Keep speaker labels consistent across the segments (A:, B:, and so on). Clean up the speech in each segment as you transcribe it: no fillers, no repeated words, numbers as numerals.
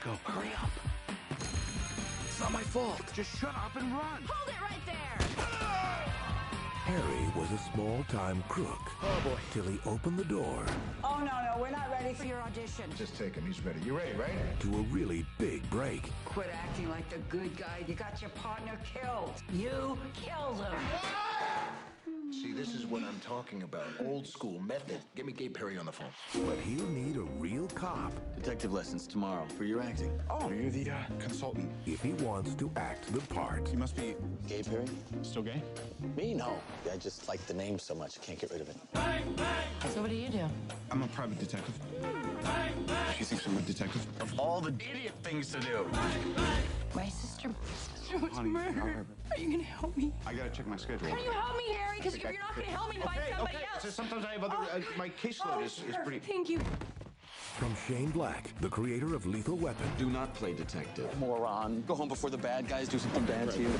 A: go. Hurry up. It's not my fault. Just shut up and run.
B: Hold it right there.
C: Harry was a small-time crook.
A: Oh, boy.
C: Till he opened the door
B: Oh, no, we're not ready for your audition.
D: Just take him. He's ready. You ready, right?
C: to a really big break.
B: Quit acting like the good guy. You got your partner killed. You killed him.
D: See, this is what I'm talking about. Old school method. Get me Gay Perry on the phone.
C: But he'll need a real cop
A: Detective lessons tomorrow for your acting.
E: Oh, you're the consultant.
C: if he wants to act the part.
E: You must be
F: Gay Perry?
E: still gay?
F: Me? No. I just like the name so much, I can't get rid of it.
B: So what do you do?
E: I'm a private detective. She thinks I'm a detective.
A: Of all the idiot things to do.
B: My sister was
E: Honey,
B: murdered. Are you gonna help me?
E: I gotta check my schedule.
B: Can you help me, Harry? Because if you're not gonna help me, find somebody else.
E: So sometimes I have other. My caseload is pretty.
B: Thank you.
C: From Shane Black, the creator of Lethal Weapon,
A: Do not play detective.
F: Moron.
A: Go home before the bad guys do something bad to you.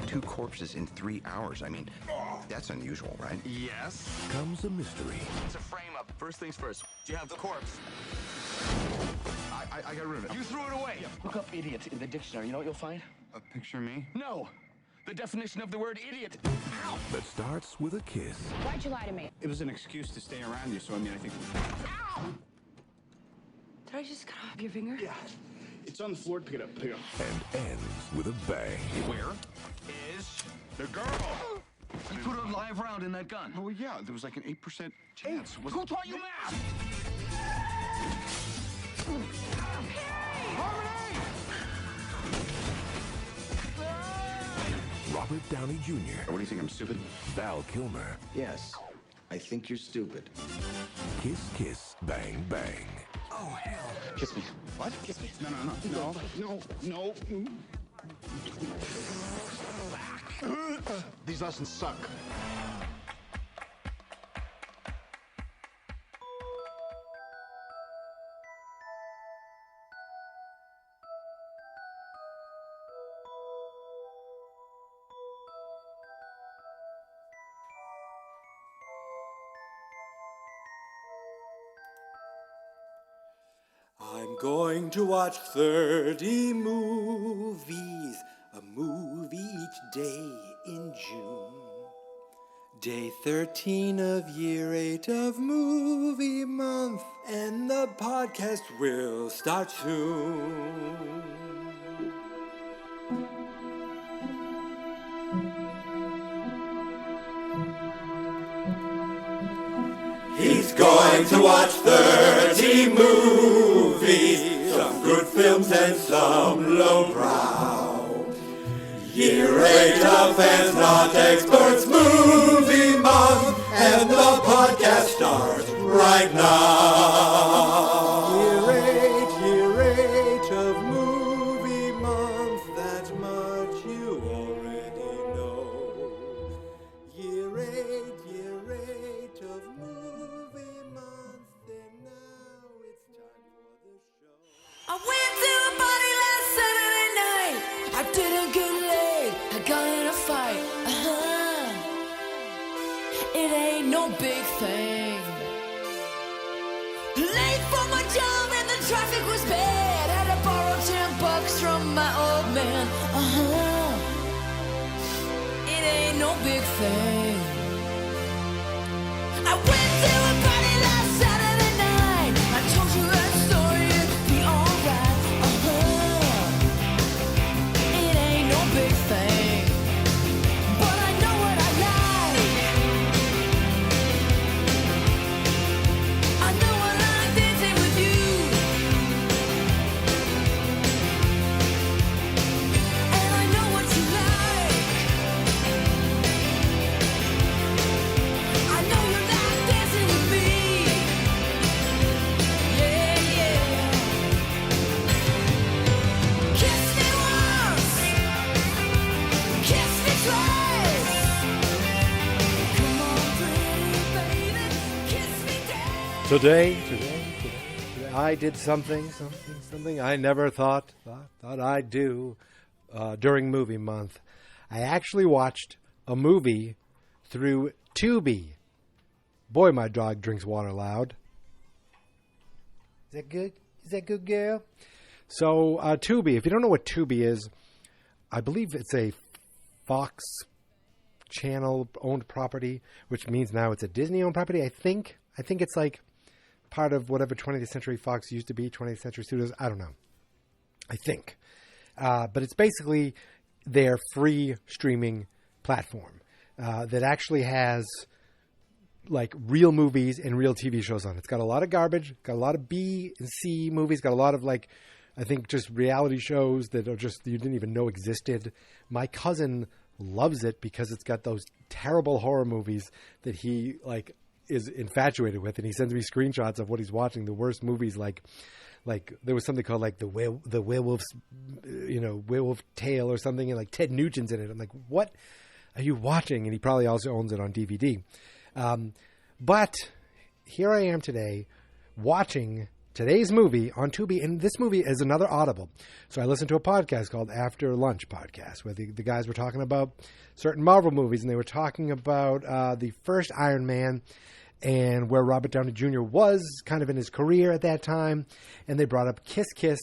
G: 2 corpses in 3 hours. I mean, that's unusual, right?
A: Yes.
C: comes a mystery.
A: It's a frame up. First things first. Do you have the corpse?
E: I got rid of it.
A: You threw it away. Look up idiot in the dictionary. You know what you'll find?
E: A picture of me?
A: No. The definition of the word idiot. Ow!
C: That starts with a kiss
B: Why'd you lie to me?
E: It was an excuse to stay around you, so I mean, I think.
A: Ow!
B: Did I just cut off your finger?
E: Yeah. It's on the floor. Pick it up. Pick it up.
C: and ends with a bang.
A: Where is the girl? You put a live round in that gun.
E: Oh yeah, there was like an 8% chance.
A: Who taught you math?
C: Robert Downey Jr.,
E: What do you think? I'm stupid?
C: Val Kilmer,
G: Yes. I think you're stupid.
C: Kiss Kiss Bang Bang.
A: Oh, hell.
F: Kiss me.
E: What? Kiss me? No. These lessons suck.
H: I'm going to watch 30 movies, a movie each day in June. Day 13 of year 8 of movie month, and the podcast will start soon. He's going to watch 30 movies, some good films and some lowbrow. Year 8 of fans, not experts, movie month, and the podcast starts right now. Year 8 of movie month, that much you already know. Year 8 of movie month, and now it's time for the show.
I: I went to a party last Saturday night. I didn't get laid. I got in a fight. It ain't no big thing. Late for my job and the traffic was bad. Had to borrow $10 from my old man. It ain't no big thing. I went to a party last Saturday night. I told you that story, it'd be alright. It ain't no big thing, but I know what I like. I know I like dancing with you, and I know what you like. I know you like dancing with me. Yeah, yeah. Kiss me once, kiss me twice. Come on, pretty baby, kiss me down.
H: Today, I did something I never thought I'd do during movie month. I actually watched a movie through Tubi. Boy, my dog drinks water loud. Is that good?
J: Is that good, girl? So, Tubi. If you don't know what Tubi is, I believe it's a Fox Channel-owned property, which means now it's a Disney-owned property, I think. I think it's like part of whatever 20th Century Fox used to be, 20th Century Studios. I don't know. I think. But it's basically their free streaming platform that actually has like real movies and real TV shows on it. It's got a lot of garbage, got a lot of B and C movies, got a lot of like, I think just reality shows that are just, you didn't even know existed. My cousin loves it because it's got those terrible horror movies that he like is infatuated with. And he sends me screenshots of what he's watching, the worst movies. Like there was something called like the werewolf's, werewolf tale or something. And like Ted Nugent's in it. I'm like, what are you watching? And he probably also owns it on DVD. But here I am today watching today's movie on Tubi, and this movie is another Audible. So I listened to a podcast called After Lunch Podcast, where the guys were talking about certain Marvel movies, and they were talking about the first Iron Man and where Robert Downey Jr. was kind of in his career at that time, and they brought up Kiss Kiss,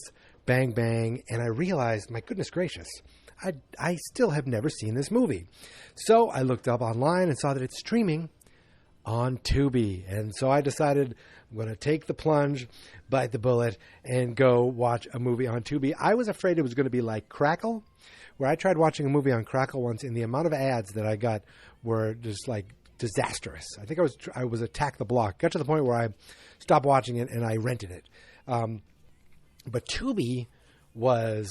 J: Bang Bang, and I realized, my goodness gracious, I still have never seen this movie. So I looked up online and saw that it's streaming on Tubi. And so I decided I'm going to take the plunge, bite the bullet, and go watch a movie on Tubi. I was afraid it was going to be like Crackle, where I tried watching a movie on Crackle once, and the amount of ads that I got were just like disastrous. I think I was Attack the Block. Got to the point where I stopped watching it and I rented it. But Tubi was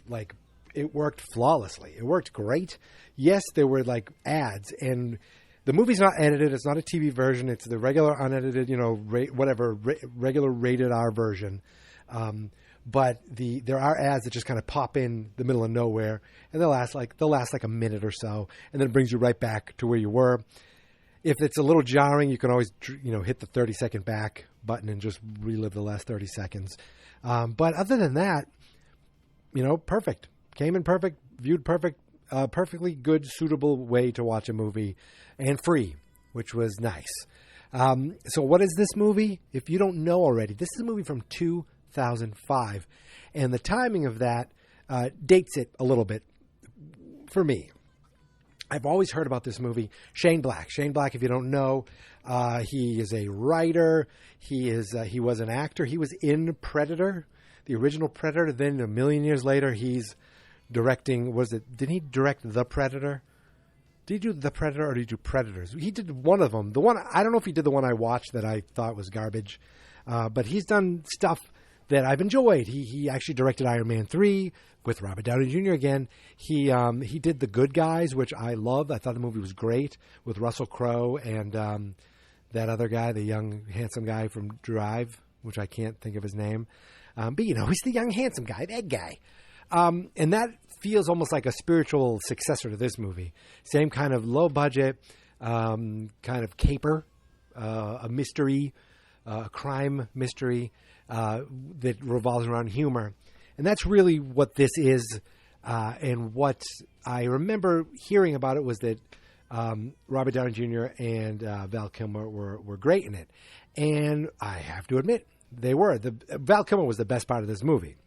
J: like, it worked flawlessly. It worked great. Yes, there were like ads, and the movie's not edited. It's not a TV version. It's the regular unedited, regular rated R version. But there are ads that just kind of pop in the middle of nowhere, and they'll last like a minute or so, and then it brings you right back to where you were. If it's a little jarring, you can always hit the 30-second back button and just relive the last 30 seconds. But other than that, perfect. Came in perfect, viewed perfect, perfectly good, suitable way to watch a movie, and free, which was nice. So what is this movie? If you don't know already, this is a movie from 2005, and the timing of that dates it a little bit for me. I've always heard about this movie. Shane Black, if you don't know, he is a writer. He was an actor. He was in Predator, the original Predator. Then a million years later, he's directing, did he direct The Predator? Did he do The Predator or did he do Predators? He did one of them. I don't know if he did the one I watched that I thought was garbage, but he's done stuff that I've enjoyed. He actually directed Iron Man 3 with Robert Downey Jr. again. He did The Good Guys, which I loved. I thought the movie was great with Russell Crowe and that other guy, the young, handsome guy from Drive, which I can't think of his name. But he's the young, handsome guy, that guy. And that feels almost like a spiritual successor to this movie. Same kind of low budget, kind of caper, a mystery, a crime mystery that revolves around humor. And that's really what this is. And what I remember hearing about it was that Robert Downey Jr. and Val Kilmer were great in it. And I have to admit, they were. Val Kilmer was the best part of this movie.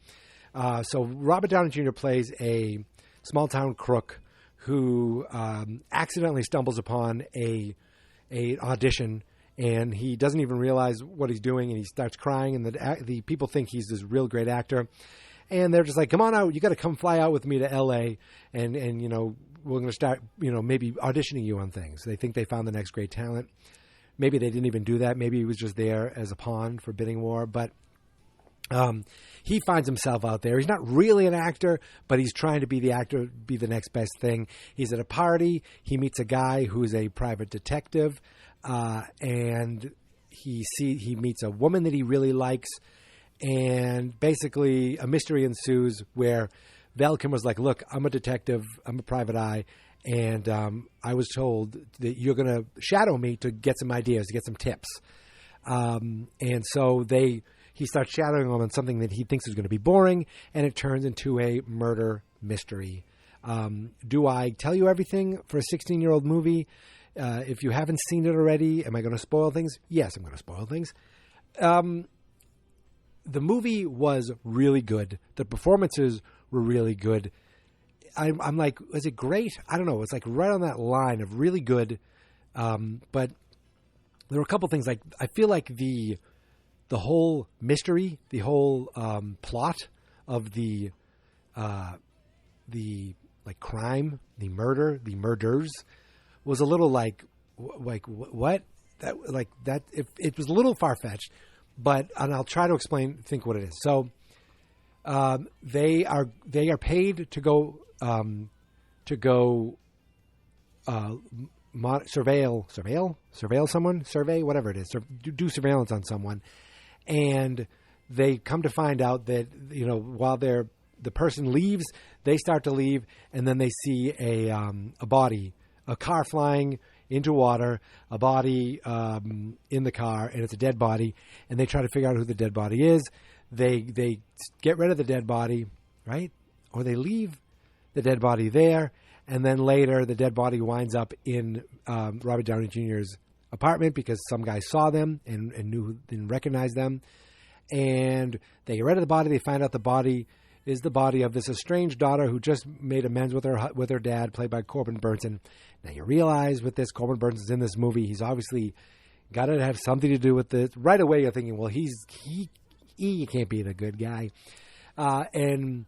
J: So Robert Downey Jr. plays a small-town crook who accidentally stumbles upon an audition, and he doesn't even realize what he's doing, and he starts crying, and the people think he's this real great actor. And they're just like, come on out, you got to come fly out with me to L.A., and we're going to start, maybe auditioning you on things. They think they found the next great talent. Maybe they didn't even do that. Maybe he was just there as a pawn for bidding war, but he finds himself out there. He's not really an actor, but he's trying to be the actor, be the next best thing. He's at a party. He meets a guy who's a private detective, and he meets a woman that he really likes, and basically a mystery ensues where Val Kilmer's like, look, I'm a detective. I'm a private eye, and I was told that you're going to shadow me to get some ideas, to get some tips. And so he starts shadowing him on something that he thinks is going to be boring, and it turns into a murder mystery. Do I tell you everything for a 16-year-old movie? If you haven't seen it already, am I going to spoil things? Yes, I'm going to spoil things. the movie was really good. The performances were really good. I'm like, is it great? I don't know. It's like right on that line of really good. But there were a couple things. Like, I feel like the whole mystery, the whole plot of the like crime, the murder, the murders was a little like what that it was a little far fetched, and I'll try to think what it is. So they are paid to go surveil someone, whatever it is, do surveillance on someone, and they come to find out that while the person leaves, they start to leave, and then they see a body, a car flying into water, a body in the car, and it's a dead body, and they try to figure out who the dead body is. They get rid of the dead body, right? Or they leave the dead body there, and then later the dead body winds up in Robert Downey Jr.'s apartment because some guy saw them and didn't recognize them. And they get rid of the body. They find out the body is the body of this estranged daughter who just made amends with her dad, played by Corbin Burnson. Now you realize with this, Corbin Burnson's in this movie. He's obviously got to have something to do with this. Right away, you're thinking, well, he can't be the good guy. And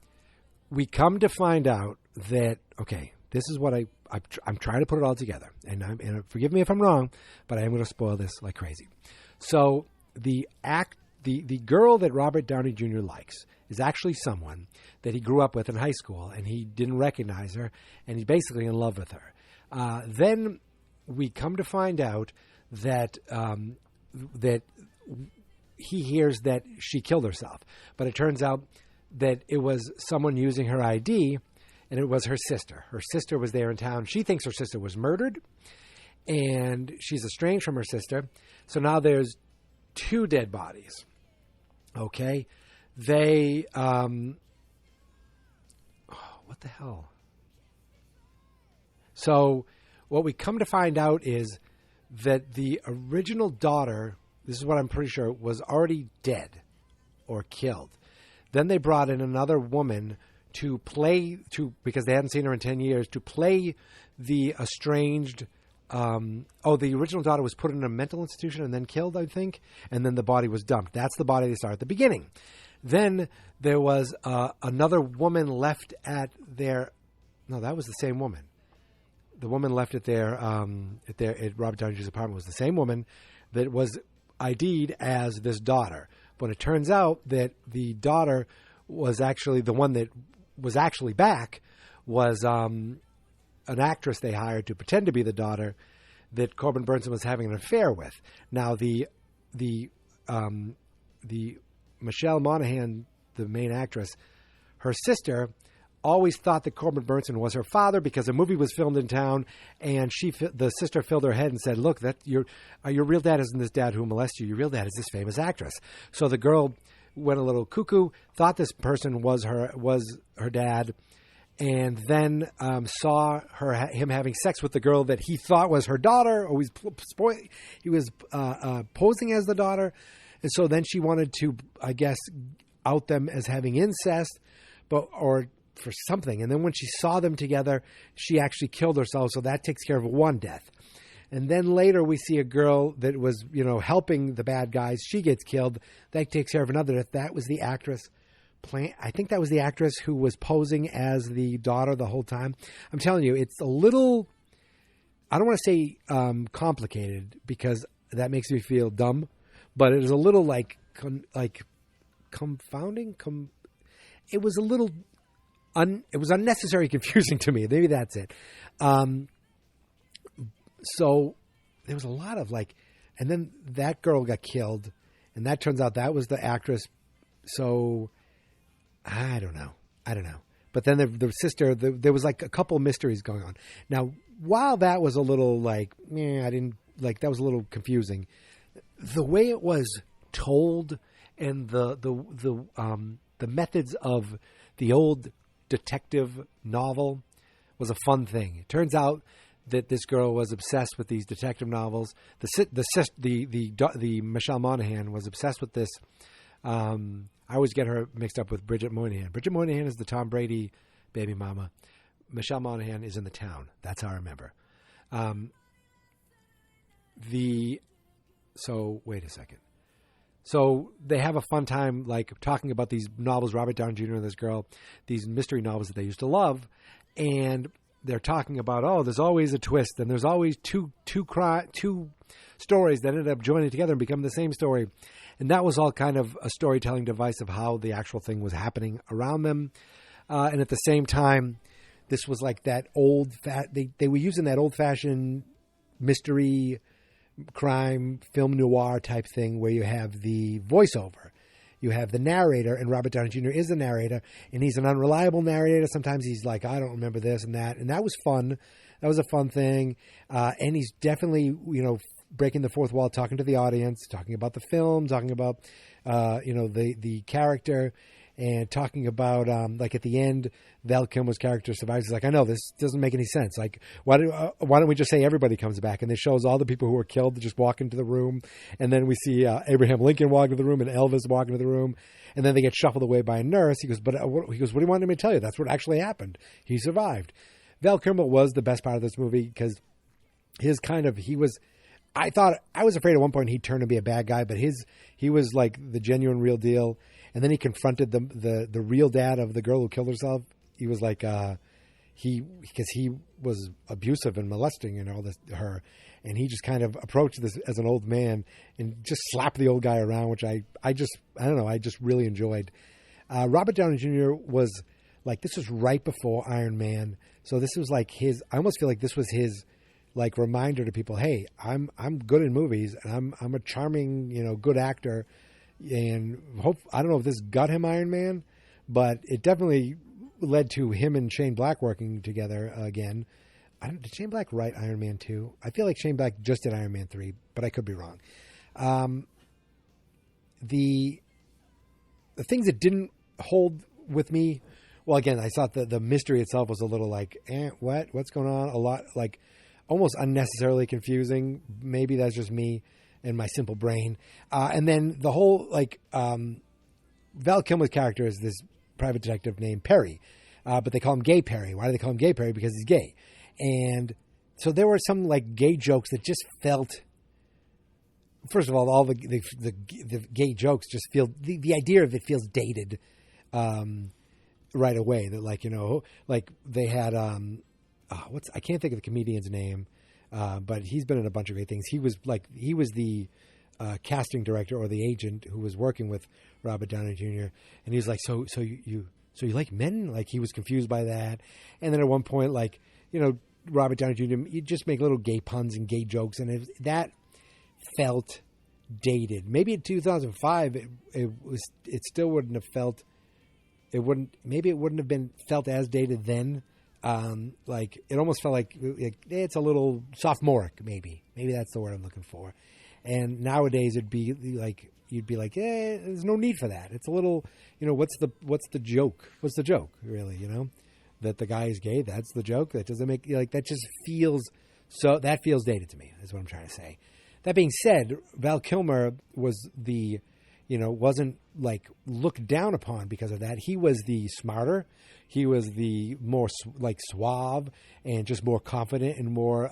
J: we come to find out that, okay, this is what I'm trying to put it all together. And forgive me if I'm wrong, but I am going to spoil this like crazy. So the girl that Robert Downey Jr. likes is actually someone that he grew up with in high school, and he didn't recognize her, and he's basically in love with her. Then we come to find out that that he hears that she killed herself, but it turns out that it was someone using her ID, and it was her sister. Her sister was there in town. She thinks her sister was murdered, and she's estranged from her sister. So now there's 2 dead bodies. Okay. They, what the hell? So what we come to find out is that the original daughter, this is what I'm pretty sure, was already dead or killed. Then they brought in another woman because they hadn't seen her in 10 years, to play the estranged, the original daughter was put in a mental institution and then killed, I think, and then the body was dumped. That's the body they saw at the beginning. Then there was another woman left at their... No, that was the same woman. The woman left at at Robert Downey Jr.'s apartment was the same woman that was ID'd as this daughter. But it turns out that the daughter was actually the one that was actually back was an actress they hired to pretend to be the daughter that Corbin Burnson was having an affair with. Now the Michelle Monaghan, the main actress, her sister always thought that Corbin Burnson was her father because a movie was filmed in town, and the sister filled her head and said, "Look, that your real dad isn't this dad who molested you. Your real dad is this famous actress." So the girl went a little cuckoo, thought this person was her dad, and then saw him having sex with the girl that he thought was her daughter, or he was posing as the daughter. And so then she wanted to, I guess, out them as having incest, or for something. And then when she saw them together, she actually killed herself. So that takes care of one death. And then later we see a girl that was, helping the bad guys. She gets killed. That takes care of another death. That was the actress. I think that was the actress who was posing as the daughter the whole time. I'm telling you, it's a little, I don't want to say complicated because that makes me feel dumb, but it was a little confounding. It was a little, it was unnecessary confusing to me. Maybe that's it. So there was a lot of and then that girl got killed, and that turns out that was the actress. So I don't know. But then the sister, there was a couple mysteries going on. Now, while that was a little that was a little confusing, the way it was told and the methods of the old detective novel was a fun thing. It turns out that this girl was obsessed with these detective novels. The Michelle Monaghan was obsessed with this I always get her mixed up with Bridget Moynihan. Bridget Moynihan is the Tom Brady baby mama. Michelle Monaghan is in The Town. That's how I remember. So wait a second. So they have a fun time, like, talking about these novels, Robert Downey Jr. and this girl, these mystery novels that they used to love, and they're talking about, oh, there's always a twist, and there's always two stories that ended up joining together and become the same story. And that was all kind of a storytelling device of how the actual thing was happening around them. And at the same time, this was like that they were using that old-fashioned mystery crime film noir type thing where you have the voiceover. You have the narrator, and Robert Downey Jr. is the narrator, and he's an unreliable narrator. Sometimes he's like, I don't remember this and that. And that was fun. That was a fun thing. And he's definitely, breaking the fourth wall, talking to the audience, talking about the film, talking about, the character, and talking about, like, at the end, Val Kilmer's character survives. He's like, I know, this doesn't make any sense. Like, why don't we just say everybody comes back? And it shows all the people who were killed just walk into the room. And then we see Abraham Lincoln walk into the room and Elvis walk into the room. And then they get shuffled away by a nurse. He goes, what do you want me to tell you? That's what actually happened. He survived. Val Kilmer was the best part of this movie because I was afraid at one point he'd turn to be a bad guy, but he was like the genuine real deal. And then he confronted the real dad of the girl who killed herself. He was like, because he was abusive and molesting and all this, her. And he just kind of approached this as an old man and just slapped the old guy around, which I don't know, I just really enjoyed. Robert Downey Jr. was like, this was right before Iron Man. So this was like I almost feel like this was his, like, reminder to people, hey, I'm good in movies and I'm a charming, good actor. And I don't know if this got him Iron Man, but it definitely led to him and Shane Black working together again. Did Shane Black write Iron Man 2? I feel like Shane Black just did Iron Man 3, but I could be wrong. The things that didn't hold with me, well, again, I thought the mystery itself was a little like, what's going on? A lot, like, almost unnecessarily confusing. Maybe that's just me and my simple brain. And then the whole, like, Val Kilmer's character is this private detective named Perry, but they call him Gay Perry. Why do they call him Gay Perry? Because he's gay. And so there were some, like, gay jokes that just felt, first of all the gay jokes just feel, the idea of it feels dated right away. That, like, like they had, I can't think of the comedian's name, but he's been in a bunch of great things. He was the casting director or the agent who was working with Robert Downey Jr. And he's like, so you like men? Like, he was confused by that. And then at one point, like, Robert Downey Jr., you just make little gay puns and gay jokes, and that felt dated. Maybe in 2005, it still wouldn't have felt. Maybe it wouldn't have been felt as dated then. Like, it almost felt like it's a little sophomoric, maybe that's the word I'm looking for. And nowadays it'd be like, you'd be like, there's no need for that. It's a little, what's the joke? What's the joke, really? That the guy is gay. That's the joke. That doesn't make, like, that just feels, so that feels dated to me, is what I'm trying to say. That being said, Val Kilmer was wasn't, like, looked down upon because of that. He was the smarter. He was the more, like, suave and just more confident and more,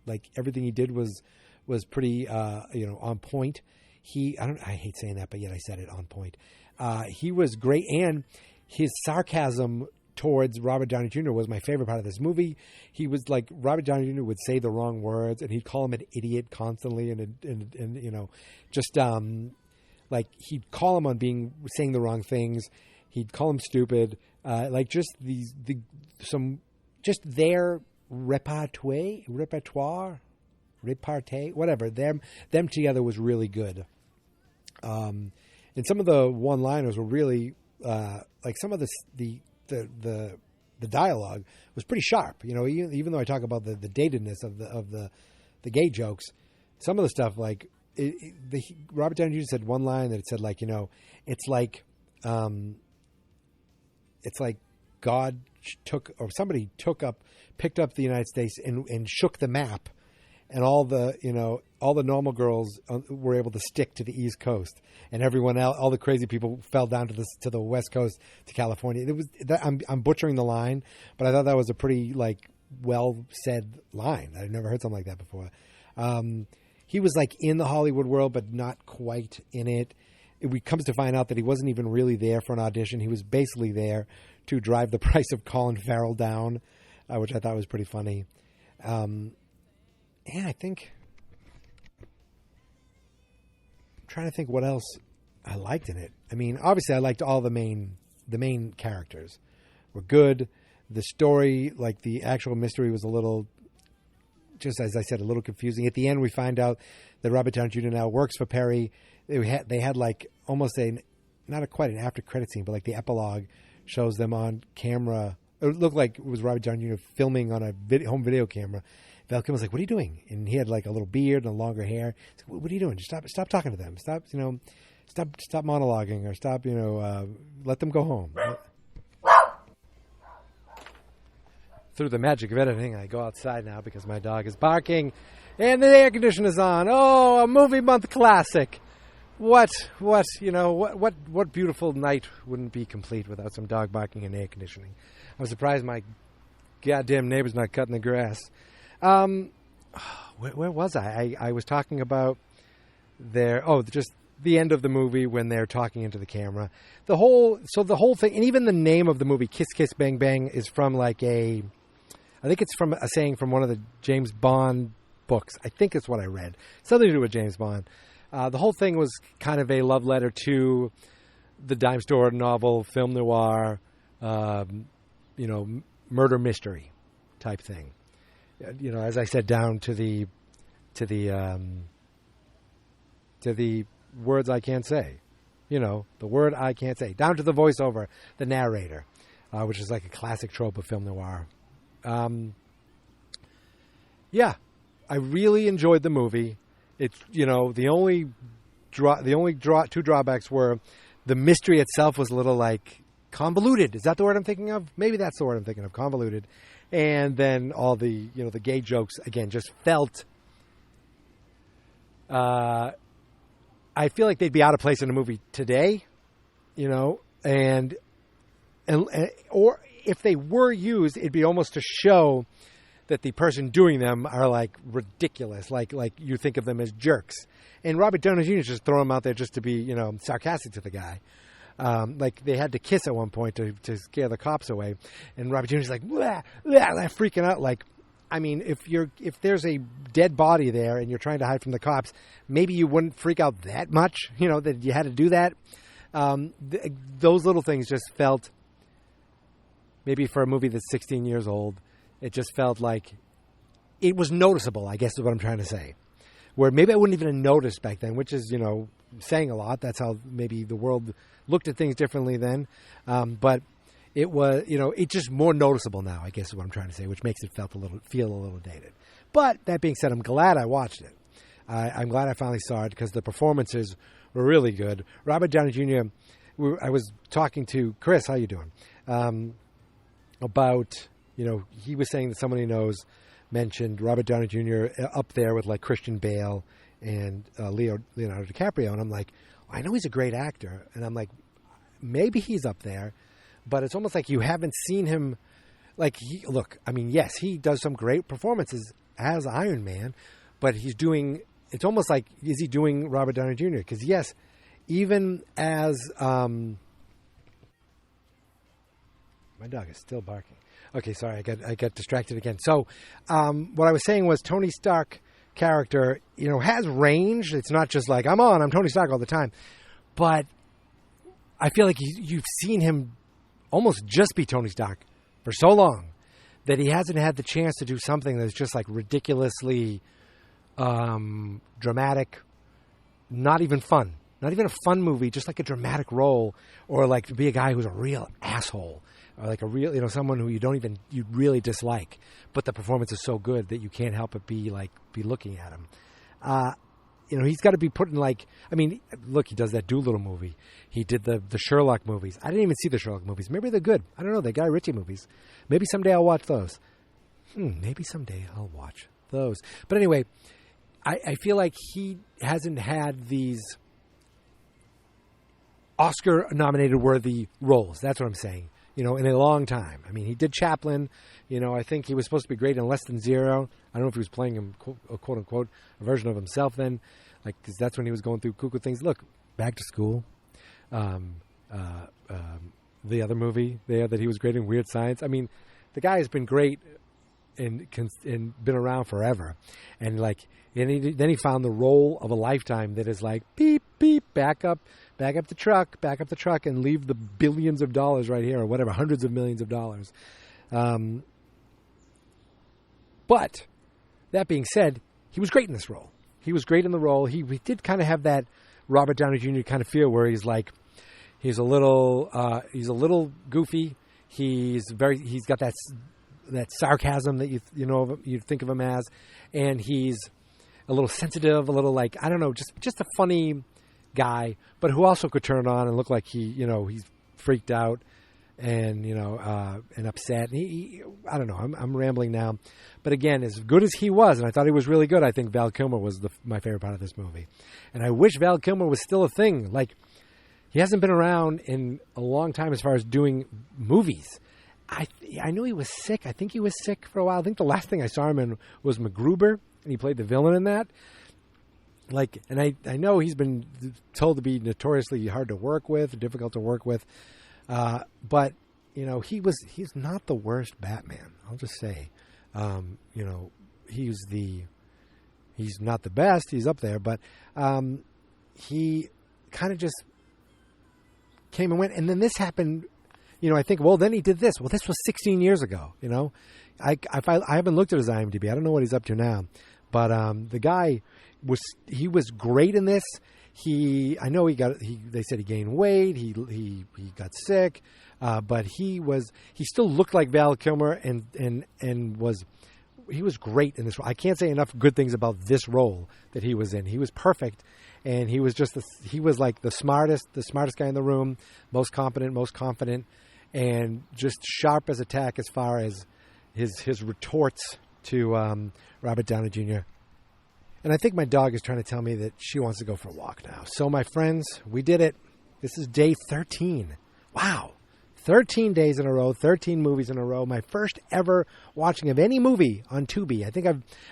J: like, everything he did was pretty, on point. I hate saying that, but yet I said it, on point. He was great. And his sarcasm towards Robert Downey Jr. was my favorite part of this movie. He was like, Robert Downey Jr. would say the wrong words and he'd call him an idiot constantly. And just, like, he'd call him on saying the wrong things. He'd call him stupid. Like, just their repertoire, whatever. Them together was really good. And some of the one-liners were really, like, some of the dialogue was pretty sharp. Even though I talk about the datedness of the gay jokes, some of the stuff, like, Robert Downey Jr. said one line that it said, like, it's like God took, or somebody picked up the United States and shook the map, and all the normal girls were able to stick to the East Coast, and everyone else, all the crazy people, fell down to the West Coast, to California. It was I'm butchering the line, but I thought that was a pretty well said line. I'd never heard something like that before. He was in the Hollywood world, but not quite in it. It comes to find out that he wasn't even really there for an audition. He was basically there to drive the price of Colin Farrell down, which I thought was pretty funny. And I think I'm trying to think what else I liked in it. I mean, obviously I liked all the main characters were good. The story, the actual mystery, was a little, just as I said, a little confusing. At the end, we find out that Robert Downey Jr. now works for Perry. They had almost not quite an after credit scene, but the epilogue shows them on camera. It looked like it was Robert Downey Jr. filming on a home video camera. Val Kilmer's like, "What are you doing?" And he had a little beard and longer hair. He's like, "What are you doing? Just stop talking to them. Stop monologuing, or stop let them go home." Through the magic of editing, I go outside now because my dog is barking and the air conditioner is on. Oh, a movie month classic. What beautiful night wouldn't be complete without some dog barking and air conditioning? I'm surprised my goddamn neighbor's not cutting the grass. Where was I? I was talking about just the end of the movie when they're talking into the camera. The whole thing, and even the name of the movie, Kiss Kiss Bang Bang, is from I think it's from a saying from one of the James Bond books. I think it's what I read. Something to do with James Bond. The whole thing was kind of a love letter to the dime store novel, film noir, murder mystery type thing. As I said, down to the words I can't say. The word I can't say. Down to the voiceover, the narrator, which is a classic trope of film noir. I really enjoyed the movie. It's the only two drawbacks were the mystery itself was a little convoluted. Is that the word I'm thinking of? Maybe that's the word I'm thinking of. Convoluted, and then all the the gay jokes again just felt. I feel like they'd be out of place in a movie today, and or if they were used, it'd be almost to show that the person doing them are ridiculous, like you think of them as jerks. And Robert Downey Jr. just throw him out there just to be, sarcastic to the guy. They had to kiss at one point to scare the cops away, and Robert Jr.'s like, blah, blah, freaking out. If there's a dead body there and you're trying to hide from the cops, maybe you wouldn't freak out that much, that you had to do that. Those little things just felt, maybe for a movie that's 16 years old, it just felt like it was noticeable, I guess is what I'm trying to say. Where maybe I wouldn't even have noticed back then, which is, saying a lot. That's how maybe the world looked at things differently then. But it was, it's just more noticeable now, I guess is what I'm trying to say, which makes it feel a little dated. But that being said, I'm glad I watched it. I'm glad I finally saw it because the performances were really good. Robert Downey Jr., I was talking to Chris, how you doing? About, he was saying that someone he knows mentioned Robert Downey Jr. up there with Christian Bale and Leonardo DiCaprio. And I'm like, I know he's a great actor. And I'm like, maybe he's up there. But it's almost like you haven't seen him. Yes, he does some great performances as Iron Man. But it's almost like, is he doing Robert Downey Jr.? Because yes, even as... my dog is still barking. Okay, sorry, I got distracted again. So, what I was saying was Tony Stark character, has range. It's not just I'm Tony Stark all the time. But I feel like you've seen him almost just be Tony Stark for so long that he hasn't had the chance to do something that's just ridiculously dramatic, not even fun. Not even a fun movie, just a dramatic role, or to be a guy who's a real asshole. Or a real, someone who you really dislike, but the performance is so good that you can't help but be looking at him. He's got to be put in look, he does that Doolittle movie. He did the Sherlock movies. I didn't even see the Sherlock movies. Maybe they're good. I don't know. The Guy Ritchie movies. Maybe someday I'll watch those. Maybe someday I'll watch those. But anyway, I feel like he hasn't had these Oscar-nominated worthy roles. That's what I'm saying. In a long time. I mean, he did Chaplin. I think he was supposed to be great in Less Than Zero. I don't know if he was playing him, quote unquote, a version of himself then, because that's when he was going through cuckoo things. Look, Back to School, the other movie there that he was great in, Weird Science. I mean, the guy has been great and been around forever, and then he found the role of a lifetime that is like beep beep, back up the truck, and leave the billions of dollars right here, or whatever, hundreds of millions of dollars. But that being said, he was great in this role. He was great in the role. He did kind of have that Robert Downey Jr. kind of feel where he's a little goofy. He's got that sarcasm that you think of him as, and he's a little sensitive, a little I don't know, just a funny guy, but who also could turn on and look like he's freaked out and and upset. And I don't know. I'm rambling now, but again, as good as he was, and I thought he was really good, I think Val Kilmer was my favorite part of this movie, and I wish Val Kilmer was still a thing. He hasn't been around in a long time as far as doing movies. I knew he was sick. I think he was sick for a while. I think the last thing I saw him in was MacGruber, and he played the villain in that. And I know he's been told to be notoriously hard to work with, difficult to work with. But, he's not the worst Batman. I'll just say, he's not the best. He's up there, but he kind of just came and went. And then this happened, I think, well, then he did this. Well, this was 16 years ago, I haven't looked at his IMDb. I don't know what he's up to now. But the guy he was great in this. They said he gained weight. He got sick, but he still looked like Val Kilmer and he was great in this role. I can't say enough good things about this role that he was in. He was perfect, and he was like the smartest guy in the room, most competent, most confident, and just sharp as a tack as far as his retorts to Robert Downey Jr. And I think my dog is trying to tell me that she wants to go for a walk now. So, my friends, we did it. This is day 13. Wow. 13 days in a row, 13 movies in a row. My first ever watching of any movie on Tubi. I think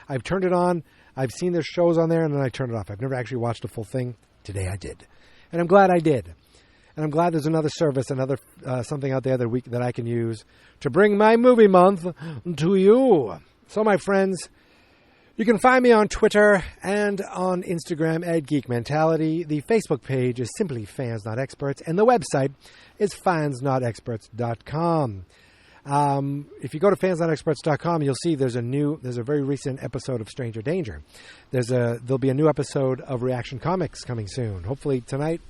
J: I've turned it on. I've seen their shows on there, and then I turned it off. I've never actually watched a full thing. Today I did. And I'm glad I did. And I'm glad there's another service, another something out there that I can use to bring my movie month to you. So, my friends, you can find me on Twitter and on Instagram at Geek Mentality. The Facebook page is simply Fans Not Experts, and the website is fansnotexperts.com. If you go to fansnotexperts.com, you'll see there's a very recent episode of Stranger Danger. There'll be a new episode of Reaction Comics coming soon, hopefully tonight,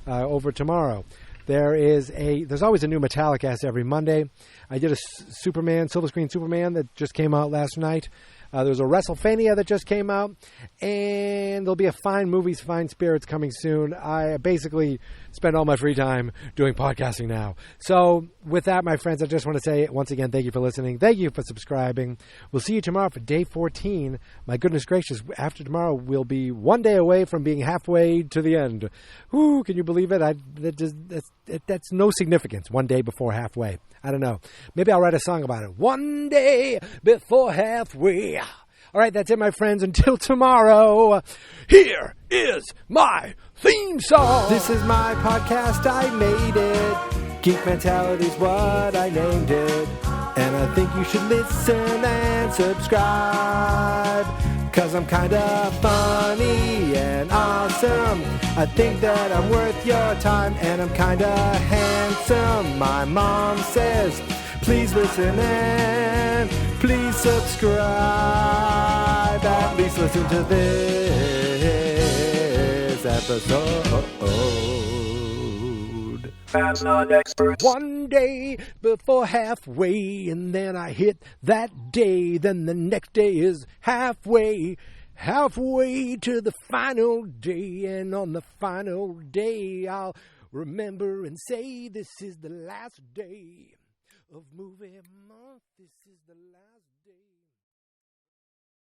J: over tomorrow. There's always a new Metallicast every Monday. I did a Silver Screen Superman that just came out last night. There's a WrestleFania that just came out, and there'll be a Fine Movies, Fine Spirits coming soon. I basically spend all my free time doing podcasting now. So with that, my friends, I just want to say once again, thank you for listening. Thank you for subscribing. We'll see you tomorrow for day 14. My goodness gracious, after tomorrow, we'll be one day away from being halfway to the end. Ooh, can you believe it? That's no significance, one day before halfway. I don't know. Maybe I'll write a song about it. One day before halfway. All right, that's it, my friends. Until tomorrow, here is my theme song. This is my podcast. I made it. Geek Mentality's what I named it. And I think you should listen and subscribe. 'Cause I'm kinda funny and awesome. I think that I'm worth your time, and I'm kinda handsome. My mom says, please listen and please subscribe. At least listen to this episode. Fans Not Experts. One day before halfway, and then I hit that day. Then the next day is halfway to the final day. And on the final day, I'll remember and say, this is the last day of movie month. This is the last